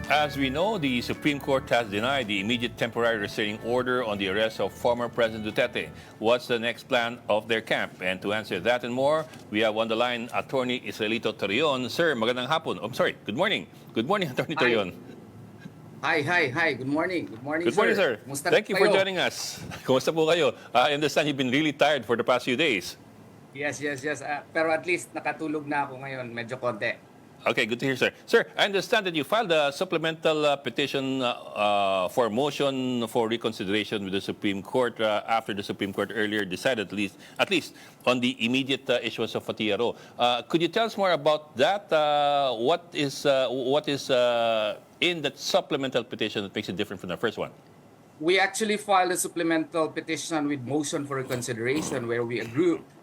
As we know, the Supreme Court has denied the immediate temporary restraining order on the arrest of former President Duterte. What's the next plan of their camp? And to answer that and more, we have on the line Attorney Israelito Torreon. Sir, magandang hapon. I'm sorry, good morning. Good morning, Attorney Torreon. Hi. Good morning. Good morning, Good morning, sir. Kumusta Thank you for kayo? joining us. Kumusta po kayo? I understand you've been really tired for the past few days. Yes. Pero at least nakatulog na ako ngayon, medyo konti. Okay, good to hear, sir. Sir, I understand that you filed a supplemental petition for motion for reconsideration with the Supreme Court after the Supreme Court earlier decided at least on the immediate issuance of a TRO. Could you tell us more about that? What is in that supplemental petition that makes it different from the first one? We actually filed a supplemental petition with motion for reconsideration where we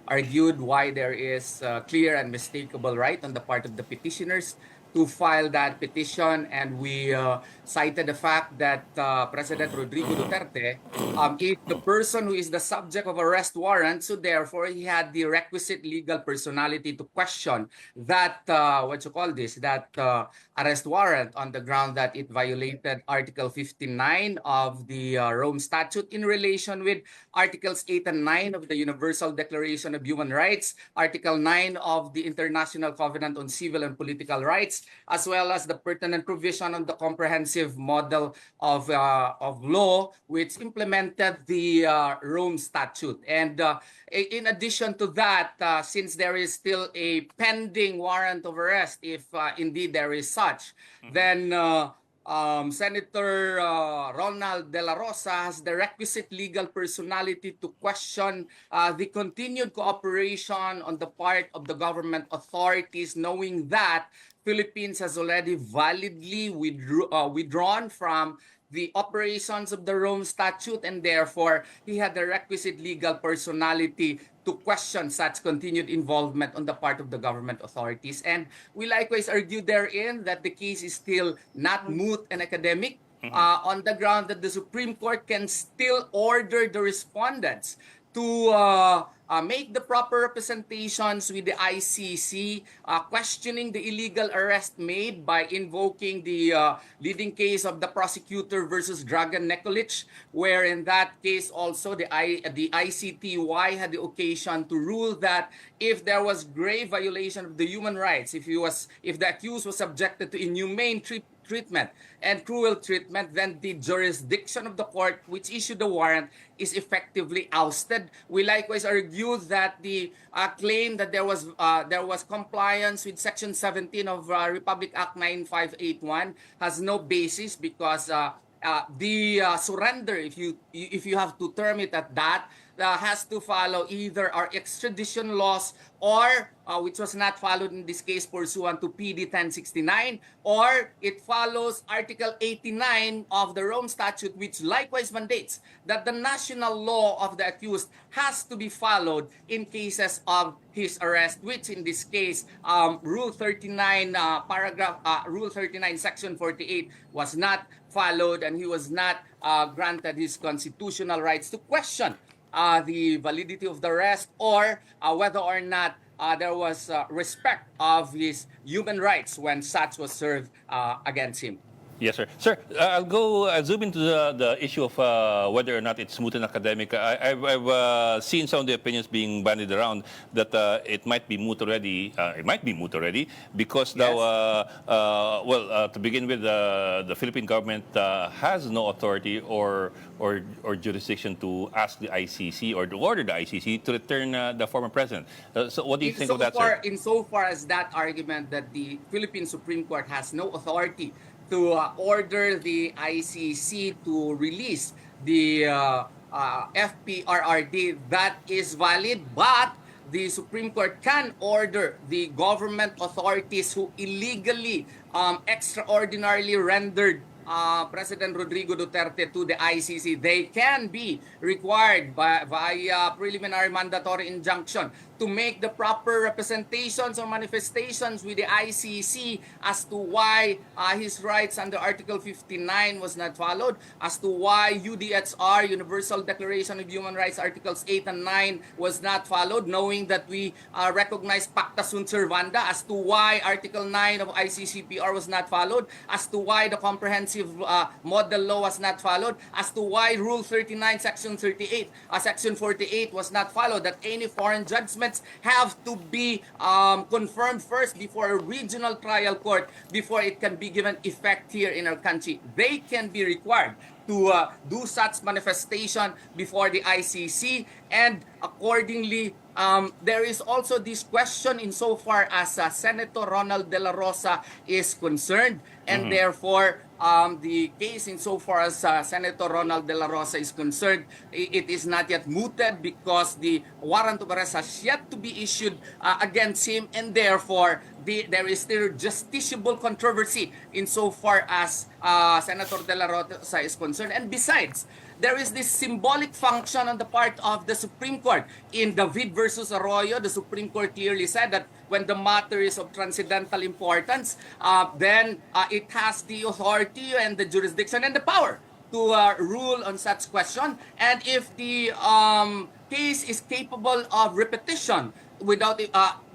argued why there is clear and mistakable right on the part of the petitioners to file that petition, and we cited the fact that President Rodrigo Duterte is the person who is the subject of arrest warrant, so therefore he had the requisite legal personality to question that arrest warrant on the ground that it violated Article 59 of the Rome Statute in relation with Articles 8 and 9 of the Universal Declaration of Human Rights, Article 9 of the International Covenant on Civil and Political Rights, as well as the pertinent provision on the comprehensive model of law which implemented the Rome Statute. And in addition to that, since there is still a pending warrant of arrest, if indeed there is such, then Senator Ronald De La Rosa has the requisite legal personality to question the continued cooperation on the part of the government authorities, knowing that Philippines has already validly withdrawn from the operations of the Rome Statute, and therefore he had the requisite legal personality to question such continued involvement on the part of the government authorities. And we likewise argue therein that the case is still not moot and academic, on the ground that the Supreme Court can still order the respondents to make the proper representations with the ICC, questioning the illegal arrest made by invoking the leading case of the prosecutor versus Dragan Nikolic, where in that case also the ICTY had the occasion to rule that if there was grave violation of the human rights, if the accused was subjected to inhumane treatment and cruel treatment, then the jurisdiction of the court which issued the warrant is effectively ousted. We likewise argued that the claim that there was compliance with Section 17 of Republic Act 9581 has no basis, because the surrender, if you have to term it at that, has to follow either our extradition laws or which was not followed in this case pursuant to PD 1069, or it follows Article 89 of the Rome Statute, which likewise mandates that the national law of the accused has to be followed in cases of his arrest, which in this case Rule 39 Rule 39 Section 48 was not followed, and he was not granted his constitutional rights to question the validity of the arrest, or whether or not there was respect of his human rights when such was served against him. Yes, sir. Sir, I'll zoom into the issue of whether or not it's moot and academic. I've seen some of the opinions being bandied around that it might be moot already. It might be moot already because Yes. now, to begin with, the Philippine government has no authority or jurisdiction to ask the ICC or to order the ICC to return the former president. So what do you think of that, sir? Insofar as that argument that the Philippine Supreme Court has no authority to order the ICC to release the FPRRD, that is valid, but the Supreme Court can order the government authorities who illegally, extraordinarily rendered President Rodrigo Duterte to the ICC, they can be required via preliminary mandatory injunction to make the proper representations or manifestations with the ICC as to why his rights under Article 59 was not followed, as to why UDHR, Universal Declaration of Human Rights, Articles 8 and 9 was not followed, knowing that we recognize Pacta Sunt Servanda, as to why Article 9 of ICCPR was not followed, as to why the comprehensive model law was not followed, as to why Rule 39, Section 38, Section 48 was not followed, that any foreign judgments have to be confirmed first before a regional trial court before it can be given effect here in our country. They can be required to do such manifestation before the ICC, and accordingly, there is also this question insofar as Senator Ronald De La Rosa is concerned, and therefore the case insofar as Senator Ronald De La Rosa is concerned, it is not yet mooted because the warrant of arrest has yet to be issued against him, and therefore there is still justiciable controversy insofar as Senator De La Rosa is concerned. And besides, there is this symbolic function on the part of the Supreme Court. In David versus Arroyo, the Supreme Court clearly said that when the matter is of transcendental importance, then it has the authority and the jurisdiction and the power to rule on such question. And if the case is capable of repetition, without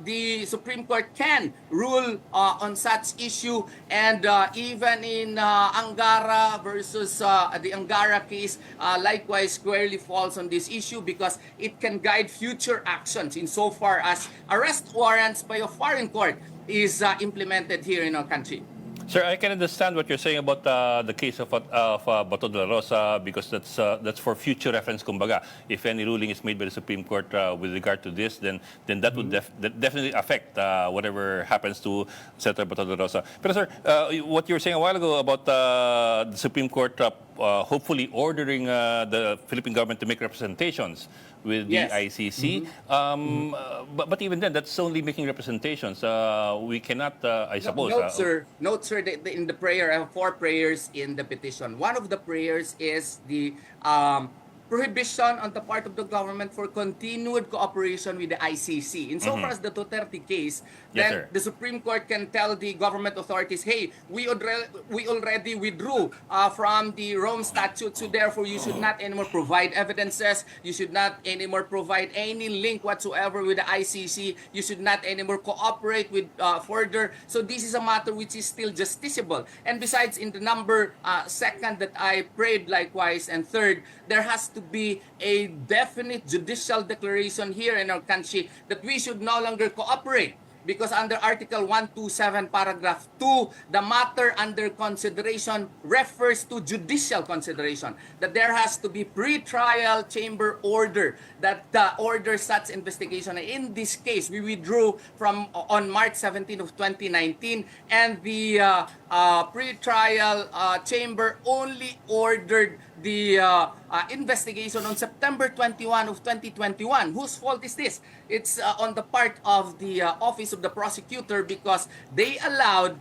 the Supreme Court can rule on such issue, and even in Angara versus the Angara case, likewise squarely falls on this issue because it can guide future actions insofar as arrest warrants by a foreign court is implemented here in our country. Sir, I can understand what you're saying about the case of Bato de la Rosa because that's for future reference, kumbaga. If any ruling is made by the Supreme Court with regard to this, then that would definitely affect whatever happens to Senator Bato de la Rosa. But sir, what you were saying a while ago about the Supreme Court hopefully ordering the Philippine government to make representations with the ICC. But even then, that's only making representations. We cannot, I suppose. Note, sir, in the prayer, I have 4 prayers in the petition. One of the prayers is the prohibition on the part of the government for continued cooperation with the ICC. Insofar as the Duterte case, then the Supreme Court can tell the government authorities, hey, we already withdrew from the Rome Statute, so therefore you should not anymore provide evidences, you should not anymore provide any link whatsoever with the ICC, you should not anymore cooperate with further. So this is a matter which is still justiciable. And besides, in the number second that I prayed likewise, and third, there has to be a definite judicial declaration here in our country that we should no longer cooperate. Because under Article 127, Paragraph 2, the matter under consideration refers to judicial consideration. That there has to be pre-trial chamber order that orders such investigation. In this case, we withdrew from on March 17 of 2019, and the pre-trial chamber only ordered the investigation on September 21 of 2021. Whose fault is this? It's on the part of the Office of the Prosecutor because they allowed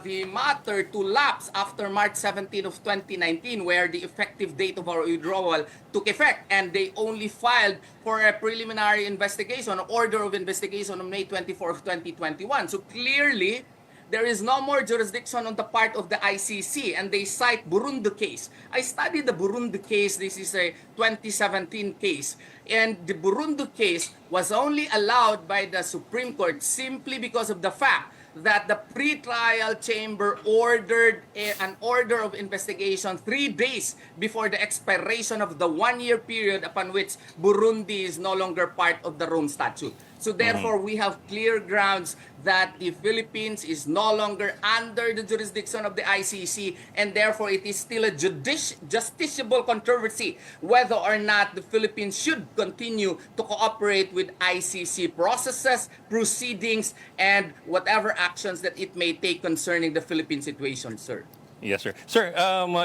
the matter to lapse after March 17 of 2019, where the effective date of our withdrawal took effect, and they only filed for a preliminary investigation, order of investigation on May 24 of 2021. So clearly, there is no more jurisdiction on the part of the ICC, and they cite Burundi case. I studied the Burundi case. This is a 2017 case. And the Burundi case was only allowed by the Supreme Court simply because of the fact that the pre-trial chamber ordered an order of investigation 3 days before the expiration of the 1-year period upon which Burundi is no longer part of the Rome Statute. So therefore, we have clear grounds that the Philippines is no longer under the jurisdiction of the ICC, and therefore it is still a justiciable controversy whether or not the Philippines should continue to cooperate with ICC processes, proceedings, and whatever actions that it may take concerning the Philippine situation, sir. Yes, sir. Sir,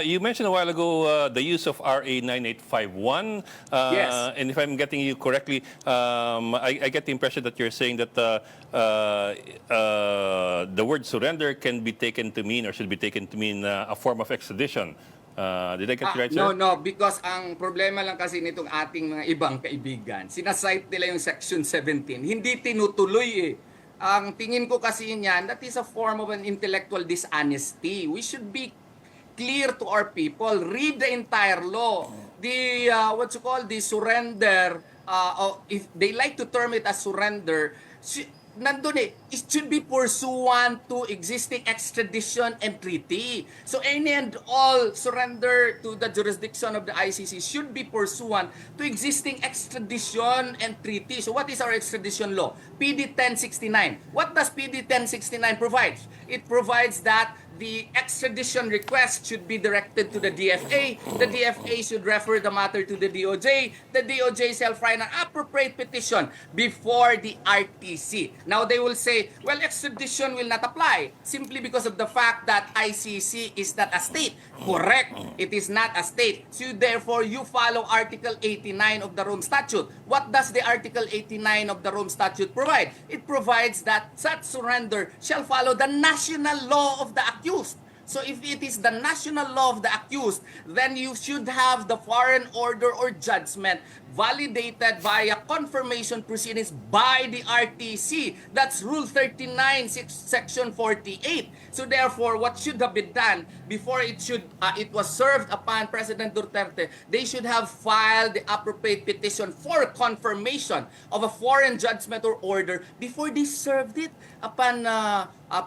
you mentioned a while ago the use of RA 9851. Yes. And if I'm getting you correctly, I get the impression that you're saying that the word surrender can be taken to mean or should be taken to mean a form of extradition. Did I get you right, No, sir? no, because ang problema lang kasi nitong ating mga ibang kaibigan, sinasite nila yung Section 17, hindi tinutuloy eh. Ang tingin ko kasi niyan, that is a form of an intellectual dishonesty. We should be clear to our people. Read the entire law. The, what you call, the surrender, if they like to term it as surrender, nandun eh, it should be pursuant to existing extradition and treaty. So any and all surrender to the jurisdiction of the ICC should be pursuant to existing extradition and treaty. So what is our extradition law? PD 1069. What does PD 1069 provide? It provides that the extradition request should be directed to the DFA. The DFA should refer the matter to the DOJ. The DOJ shall file an appropriate petition before the RTC. Now they will say, well, extradition will not apply simply because of the fact that ICC is not a state. Correct. It is not a state. So therefore, you follow Article 89 of the Rome Statute. What does the Article 89 of the Rome Statute provide? It provides that such surrender shall follow the national law of the accused. So if it is the national law of the accused, then you should have the foreign order or judgment validated via confirmation proceedings by the RTC. That's Rule 39, Section 48. So therefore, what should have been done before it was served upon President Duterte, they should have filed the appropriate petition for confirmation of a foreign judgment or order before they served it upon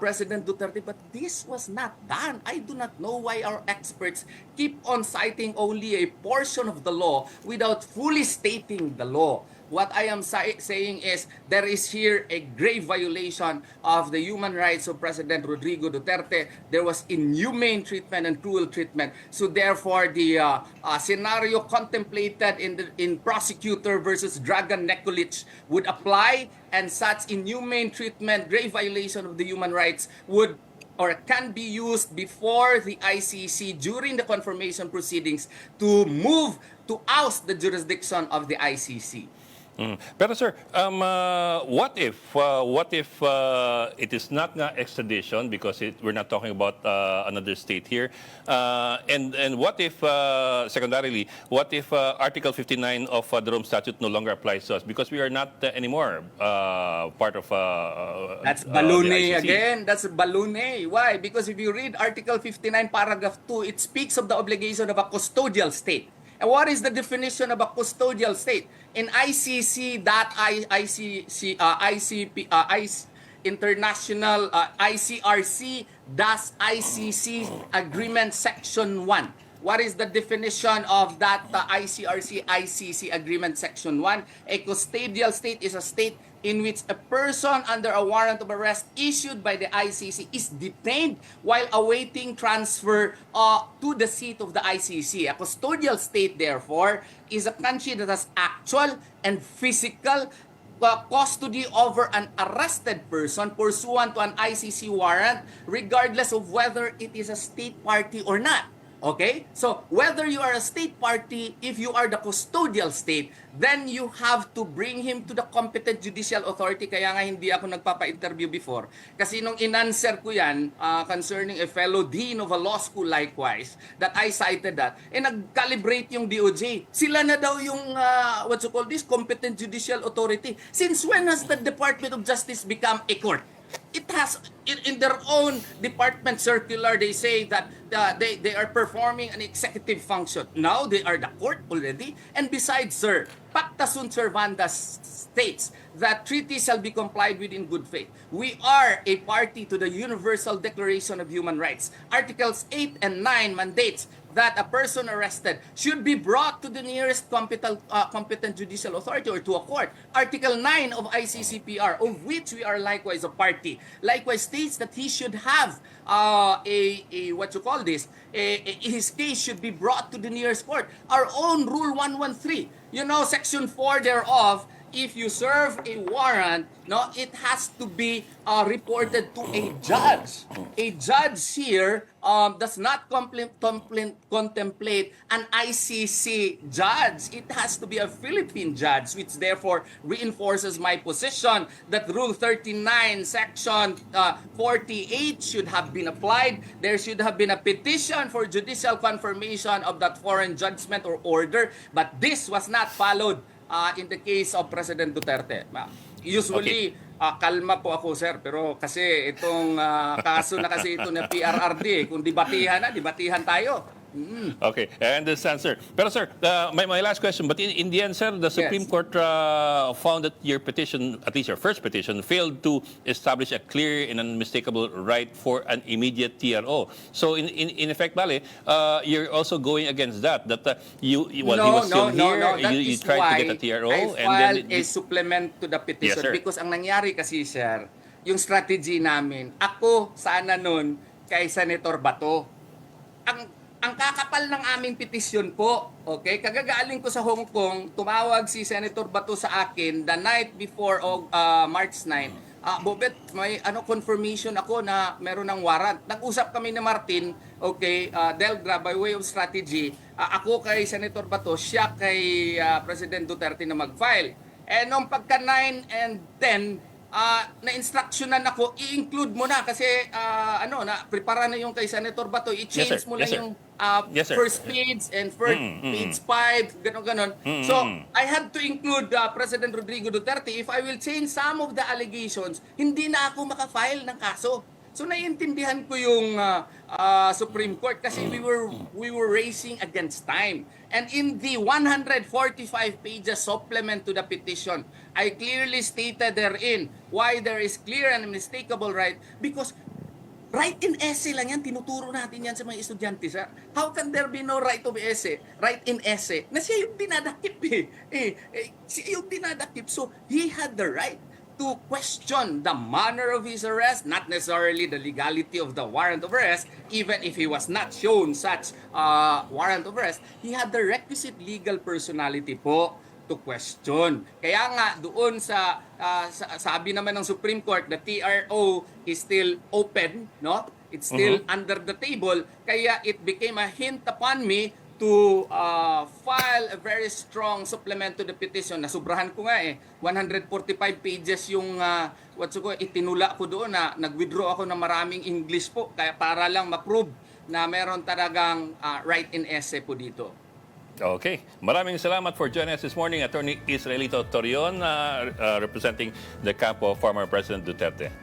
President Duterte. But this was not done. I do not know why our experts keep on citing only a portion of the law without fully stating the law. What I am saying is there is here a grave violation of the human rights of President Rodrigo Duterte. There was inhumane treatment and cruel treatment. So therefore, the scenario contemplated in Prosecutor versus Dragan Nikolic would apply, and such inhumane treatment, grave violation of the human rights would or can be used before the ICC during the confirmation proceedings to move to oust the jurisdiction of the ICC. Pero sir, what if it is not na extradition because we're not talking about another state here, and what if secondarily, what if Article 59 of the Rome Statute no longer applies to us because we are not anymore part of That's the baloney ICC? again. That's baloney. Why? Because if you read Article 59, Paragraph 2, it speaks of the obligation of a custodial state. And what is the definition of a custodial state? In International ICRC-ICC Agreement Section 1. What is the definition of that ICRC-ICC Agreement Section 1? A custodial state is a state in which a person under a warrant of arrest issued by the ICC is detained while awaiting transfer to the seat of the ICC. A custodial state, therefore, is a country that has actual and physical custody over an arrested person pursuant to an ICC warrant, regardless of whether it is a state party or not. Okay? So, whether you are a state party, if you are the custodial state, then you have to bring him to the competent judicial authority. Kaya nga hindi ako nagpapa-interview before. Kasi nung in-answer ko yan, concerning a fellow dean of a law school likewise, that I cited that, nag-calibrate yung DOJ. Sila na daw yung, what you call this, competent judicial authority. Since when has the Department of Justice become a court? It has, in their own department circular, they say that they are performing an executive function. Now they are the court already. And besides, sir, Pacta Sunt Servanda states that treaties shall be complied with in good faith. We are a party to the Universal Declaration of Human Rights. Articles 8 and 9 mandates that a person arrested should be brought to the nearest competent judicial authority or to a court. Article 9 of ICCPR, of which we are likewise a party, likewise states that he should have his case should be brought to the nearest court. Our own Rule 113, Section 4 thereof, if you serve a warrant, no, it has to be reported to a judge. A judge here does not contemplate an ICC judge. It has to be a Philippine judge, which therefore reinforces my position that Rule 39, Section 48 should have been applied. There should have been a petition for judicial confirmation of that foreign judgment or order, but this was not followed in the case of President Duterte. Usually, kalma po ako, sir, pero kasi itong kaso na kasi ito na PRRD, kung dibatihan na, dibatihan tayo. Okay, I understand, sir. Pero sir, my last question, but in the end, sir, the Supreme Court found that your petition, at least your first petition, failed to establish a clear and unmistakable right for an immediate TRO. So in effect, Bale, you're also going against that, he was still here, you tried to get a TRO. I and then filed a supplement to the petition. Yes, sir. Because ang nangyari kasi, sir, yung strategy namin, ako sana nun kay Senator Bato. Ang kakapal ng aming petisyon po, okay? Kagagaling ko sa Hong Kong, tumawag si Senator Bato sa akin the night before March 9. Bobet, may confirmation ako na meron ng warrant. Nag-usap kami ni Martin, okay, Delgra, by way of strategy. Ako kay Senator Bato, siya kay President Duterte na mag-file. And nung pagka 9 and 10, na-instructionan ako, i-include mo na kasi prepara na yung kay Senator Bato, i-change mo lang yung first page and first page 5, ganon. So, I had to include President Rodrigo Duterte. If I will change some of the allegations, hindi na ako makafile ng kaso. So, naiintindihan ko yung Supreme Court kasi we were racing against time. And in the 145 pages supplement to the petition, I clearly stated therein why there is clear and unmistakable right, because right in essay lang yan, tinuturo natin yan sa mga estudyante, sir. How can there be no right of essay? Right in essay. Na siya yung dinadakip siya yung dinadakip. So, he had the right to question the manner of his arrest, not necessarily the legality of the warrant of arrest, even if he was not shown such warrant of arrest, he had the requisite legal personality po to question. Kaya nga, doon sa sabi naman ng Supreme Court, the TRO is still open, no? It's still under the table, kaya it became a hint upon me to file a very strong supplement to the petition. Nasubrahan ko nga 145 pages yung itinula ko doon na nag-withdraw ako ng maraming English po kaya para lang ma-prove na meron talagang right in essay po dito. Okay. Maraming salamat for joining us this morning, Attorney Israelito Torreon, representing the camp of former President Duterte.